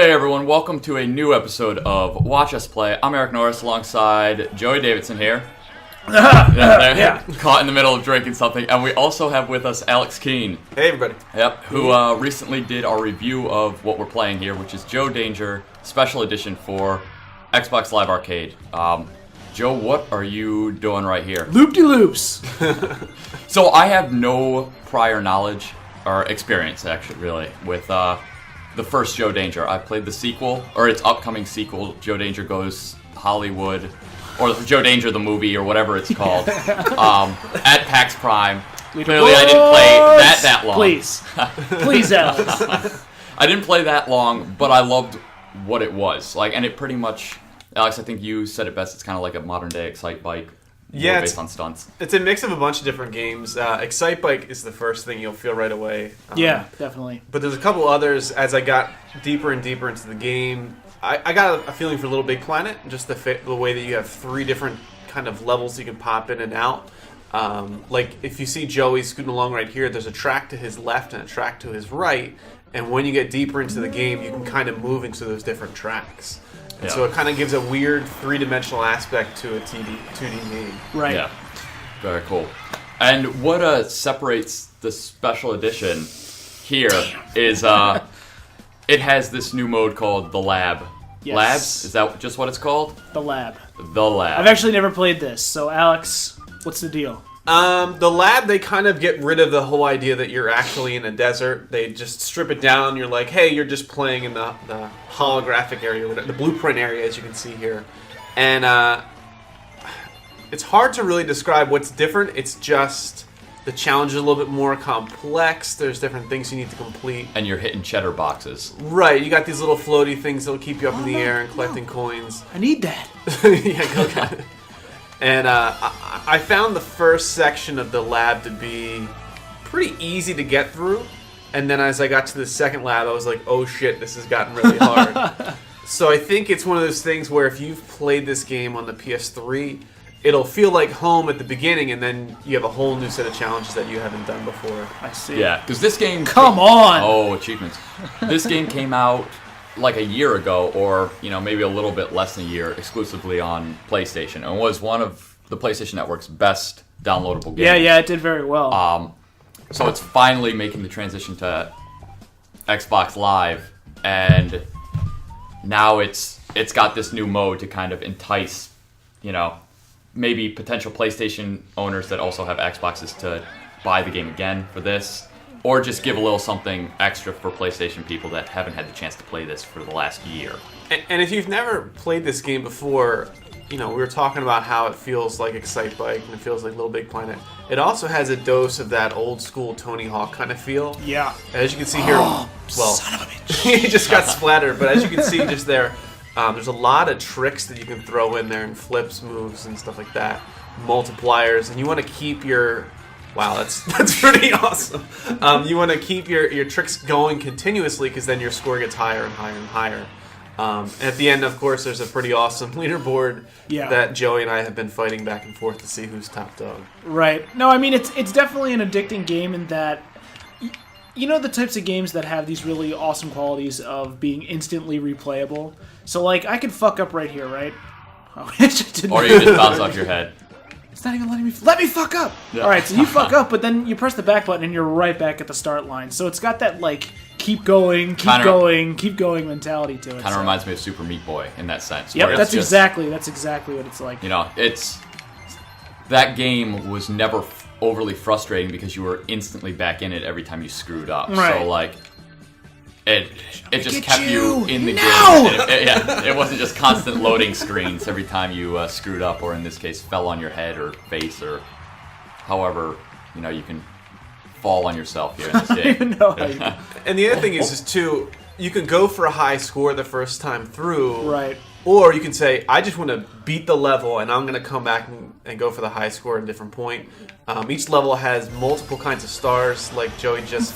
Hey everyone, welcome to a new episode of Watch Us Play. I'm Eric Norris alongside Joey Davidson here. Caught in the middle of drinking something. And we also have with us Alex Keene. Hey everybody. Yep, who recently did our review of what we're playing here, which is Joe Danger Special Edition for Xbox Live Arcade. Joe, what are you doing right here? Loop-de-loops. So I have no prior knowledge, or experience actually, really, with the first Joe Danger. I played the sequel, or its upcoming sequel, Joe Danger Goes Hollywood, or Joe Danger the movie, or whatever it's called, at PAX Prime. Clearly I didn't play that long. Please, Alex. I didn't play that long, but I loved what it was. And it pretty much, Alex, I think you said it best, it's kind of like a modern-day Excite Bike. Yeah, based on stunts. It's a mix of a bunch of different games. Excite Bike is the first thing you'll feel right away. Yeah, definitely. But there's a couple others. As I got deeper and deeper into the game, I got a feeling for Little Big Planet. Just the way that you have three different kind of levels you can pop in and out. Like if you see Joey scooting along right here, there's a track to his left and a track to his right. And when you get deeper into the game, you can kind of move into those different tracks. And so it kind of gives a weird three-dimensional aspect to a 2D game. Right. Yeah. Very cool. And what separates the special edition here is it has this new mode called the Lab. Yes. Labs? Is that just what it's called? The Lab. The Lab. I've actually never played this, so Alex, what's the deal? The Lab, they kind of get rid of the whole idea that you're actually in a desert. They just strip it down. You're like, hey, you're just playing in the holographic area, the blueprint area, as you can see here. And it's hard to really describe what's different. It's just the challenge is a little bit more complex. There's different things you need to complete. And you're hitting cheddar boxes. Right. You got these little floaty things that'll keep you up in the air and collecting coins. I need that. Yeah, go get it. And I found the first section of the lab to be pretty easy to get through. And then as I got to the second lab, I was like, oh shit, this has gotten really hard. So I think it's one of those things where if you've played this game on the PS3, it'll feel like home at the beginning, and then you have a whole new set of challenges that you haven't done before. I see. Yeah, because this game... Come on! Oh, achievements. This game came out like a year ago, or maybe a little bit less than a year, exclusively on PlayStation, and was one of the PlayStation Network's best downloadable games. Yeah, it did very well. So it's finally making the transition to Xbox Live, and now it's got this new mode to kind of entice, maybe potential PlayStation owners that also have Xboxes to buy the game again for this. Or just give a little something extra for PlayStation people that haven't had the chance to play this for the last year. And if you've never played this game before, we were talking about how it feels like Excite Bike and it feels like Little Big Planet. It also has a dose of that old school Tony Hawk kind of feel. Yeah. As you can see here, son of a bitch. he just got splattered. But as you can see just there, there's a lot of tricks that you can throw in there and flips, moves, and stuff like that. Multipliers, and you want to keep your... Wow, that's pretty awesome. You want to keep your tricks going continuously because then your score gets higher and higher and higher. At the end, of course, there's a pretty awesome leaderboard that Joey and I have been fighting back and forth to see who's top dog. Right. No, I mean, it's definitely an addicting game in that, the types of games that have these really awesome qualities of being instantly replayable. So, I could fuck up right here, right? Oh, it just didn't. Or you just bounce off your head. It's not even letting me... Let me fuck up! Yeah. Alright, so you fuck up, but then you press the back button and you're right back at the start line. So it's got that, keep going mentality to it. Kind of reminds me of Super Meat Boy in that sense. Yep, that's exactly what it's like. That game was never overly frustrating because you were instantly back in it every time you screwed up. Right. So, it just kept you in the game. It wasn't just constant loading screens every time you screwed up, or in this case, fell on your head or face, or however you can fall on yourself here in this game. And the other thing is too, you can go for a high score the first time through, right? Or you can say, I just want to beat the level, and I'm going to come back and go for the high score at a different point. Each level has multiple kinds of stars, like Joey just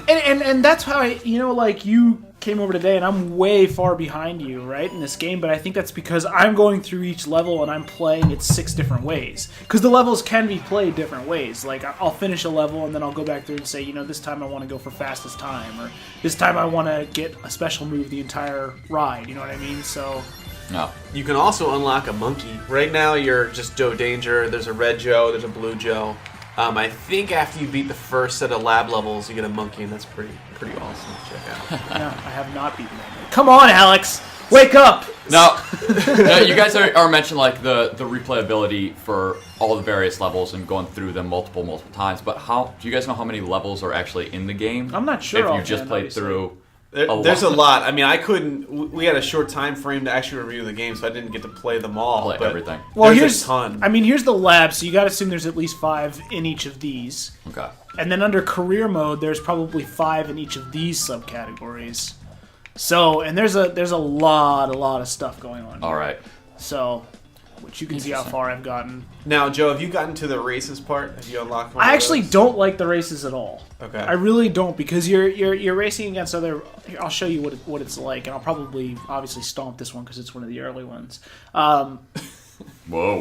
and that's how you came over today, and I'm way far behind you, right, in this game, but I think that's because I'm going through each level and I'm playing it 6 different ways. Because the levels can be played different ways. Like, I'll finish a level and then I'll go back through and say, you know, this time I want to go for fastest time, or this time I want to get a special move the entire ride, you know what I mean? So... No. You can also unlock a monkey. Right now, you're just Joe Danger. There's a red Joe. There's a blue Joe. I think after you beat the first set of lab levels, you get a monkey, and that's pretty awesome to check out. Yeah, I have not beaten that. Come on, Alex! Wake up! Now, you guys are mentioning like the replayability for all the various levels and going through them multiple times. But do you guys know how many levels are actually in the game? I'm not sure. If you just played through. There's a lot. I mean, I couldn't. We had a short time frame to actually review the game, so I didn't get to play them all. Play everything. Well, here's a ton. I mean, here's the lab, so you got to assume there's at least 5 in each of these. Okay. And then under career mode, there's probably 5 in each of these subcategories. So, and there's a lot of stuff going on. All right. So, which you can see how far I've gotten. Now, Joe, have you gotten to the races part? Have you unlocked one? I actually don't like the races at all. Okay. I really don't, because you're racing against other. I'll show you what it's like, and I'll probably obviously stomp this one because it's one of the early ones. Whoa.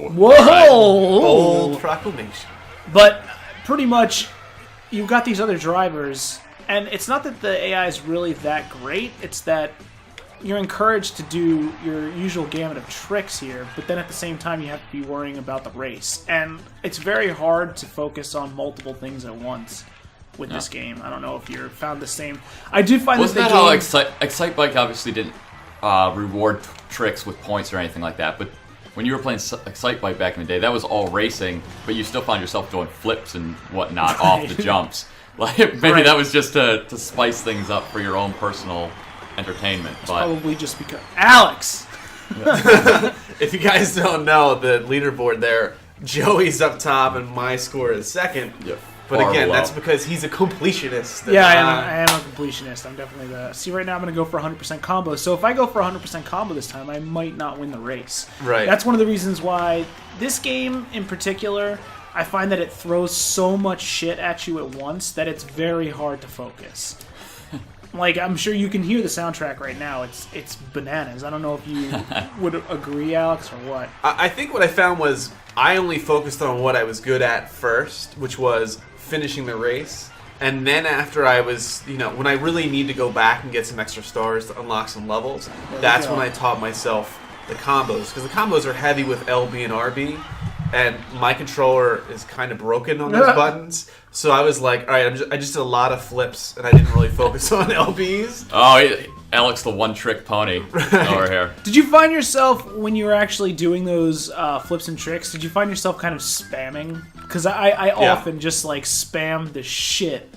Bold proclamation. But pretty much, you've got these other drivers, and it's not that the AI is really that great. It's that you're encouraged to do your usual gamut of tricks here, but then at the same time you have to be worrying about the race. And it's very hard to focus on multiple things at once with this game. I don't know if you found the same. I do find Wasn't that that how game... Excite Bike obviously didn't reward tricks with points or anything like that, but when you were playing Excite Bike back in the day, that was all racing, but you still found yourself doing flips and whatnot off the jumps. Like maybe that was just to spice things up for your own personal entertainment. But Probably just because... Alex! If you guys don't know, the leaderboard there, Joey's up top and my score is second. Yep. But Far again, below. that's because he's a completionist. Yeah, I am a completionist. I'm definitely the... See, right now I'm going to go for 100% combo. So if I go for 100% combo this time, I might not win the race. Right. That's one of the reasons why this game in particular, I find that it throws so much shit at you at once that it's very hard to focus. Like, I'm sure you can hear the soundtrack right now. It's bananas. I don't know if you would agree, Alex, or what. I think what I found was I only focused on what I was good at first, which was finishing the race. And then after I was, when I really need to go back and get some extra stars to unlock some levels, that's when I taught myself the combos. Because the combos are heavy with LB and RB. And my controller is kind of broken on those buttons. So I was like, all right, I just did a lot of flips, and I didn't really focus on LBs. Oh, Alex, the one-trick pony over here. Did you find yourself, when you were actually doing those flips and tricks, did you find yourself kind of spamming? Because I often just, like, spam the shit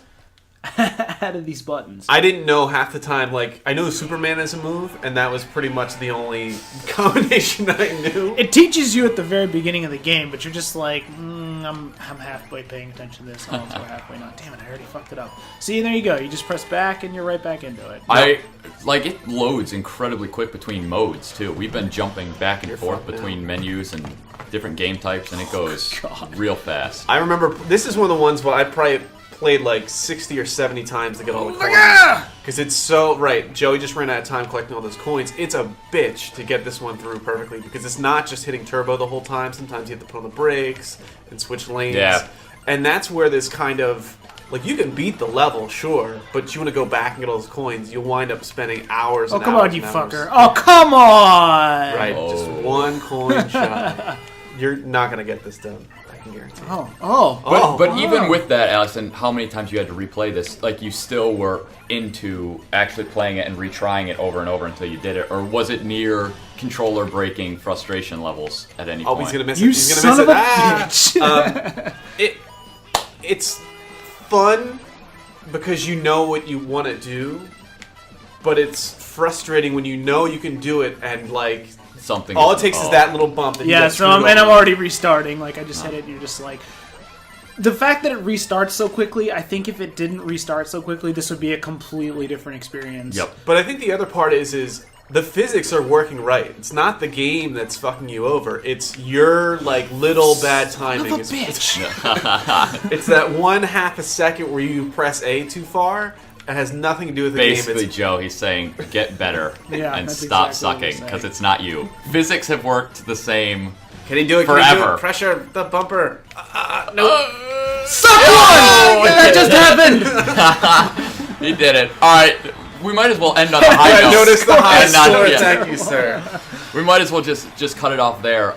out of these buttons. I didn't know half the time, like, I knew Superman is a move, and that was pretty much the only combination I knew. It teaches you at the very beginning of the game, but you're just like, I'm halfway paying attention to this, and also halfway not. Damn it, I already fucked it up. See, there you go. You just press back, and you're right back into it. It loads incredibly quick between modes, too. We've been jumping back and forth between menus and different game types, and it goes real fast. I remember, this is one of the ones where I probably played like 60 or 70 times to get all the coins. Because it's so... Right, Joey just ran out of time collecting all those coins. It's a bitch to get this one through perfectly, because it's not just hitting turbo the whole time. Sometimes you have to put on the brakes and switch lanes. Yeah. And that's where this kind of... Like, you can beat the level, sure, but you want to go back and get all those coins, you'll wind up spending hours and hours. Oh, come on, you and hours. fucker. Oh, come on! Right, just one coin shot. You're not going to get this done. I can guarantee. But even with that, Alex, and how many times you had to replay this, like, you still were into actually playing it and retrying it over and over until you did it, or was it near controller breaking frustration levels at any point? Oh, he's going to miss you it. He's going to miss son of a bitch! It's fun because you know what you want to do, but it's frustrating when you know you can do it and, like... All it takes is that little bump. That I'm already restarting. Like, I just hit it, and you're just like... The fact that it restarts so quickly, I think if it didn't restart so quickly, this would be a completely different experience. Yep. But I think the other part is the physics are working right. It's not the game that's fucking you over. It's your, like, little bad timing. Son of a bitch. It's that 1/2 a second where you press A too far, It has nothing to do with the Basically, game. Joe, he's saying get better Yeah, and that's stop exactly what he's sucking because saying. it's not you. Physics have worked the same. Can he do it? Can he do Forever. it? Pressure the bumper. No. Oh, That just happened. he did it. All right, we might as well end on the high I note. noticed the high And not- score. yeah. Thank you, sir. We might as well just cut it off there.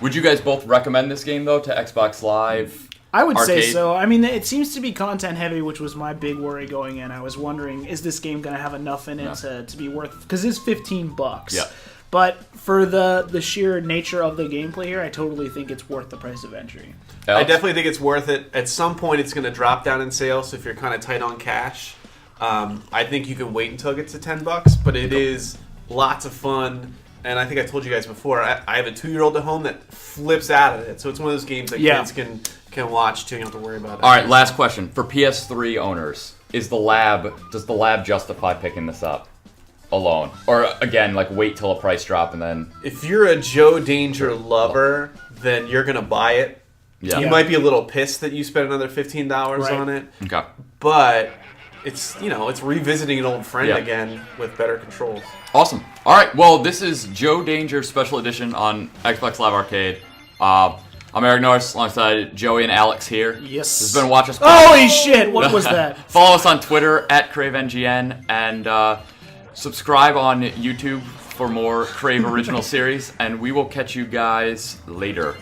Would you guys both recommend this game though to Xbox Live? I would say Arcade? so. I mean, it seems to be content heavy, which was my big worry going in. I was wondering, is this game going to have enough in it to be worth? Because it's $15. Yeah. But for the sheer nature of the gameplay here, I totally think it's worth the price of entry. I Alex? definitely think it's worth it. At some point, it's going to drop down in sales. So if you're kind of tight on cash, I think you can wait until it gets to $10. But it is lots of fun. And I think I told you guys before, I have a 2-year-old at home that flips out of it. So it's one of those games that kids can watch too. You don't have to worry about it. All right, last question for PS3 owners: does the lab justify picking this up alone, or again, like wait till a price drop and then? If you're a Joe Danger lover, then you're going to buy it. Yeah. You might be a little pissed that you spent another $15 Right. on it. Okay. But it's it's revisiting an old friend Yeah. again with better controls. Awesome. All right. Well, this is Joe Danger Special Edition on Xbox Live Arcade. I'm Erik Norris alongside Joey and Alex here. Yes. This has been Watch Us Play. Holy shit! What was that? Follow us on Twitter @CraveNGN and subscribe on YouTube for more Crave original series. And we will catch you guys later.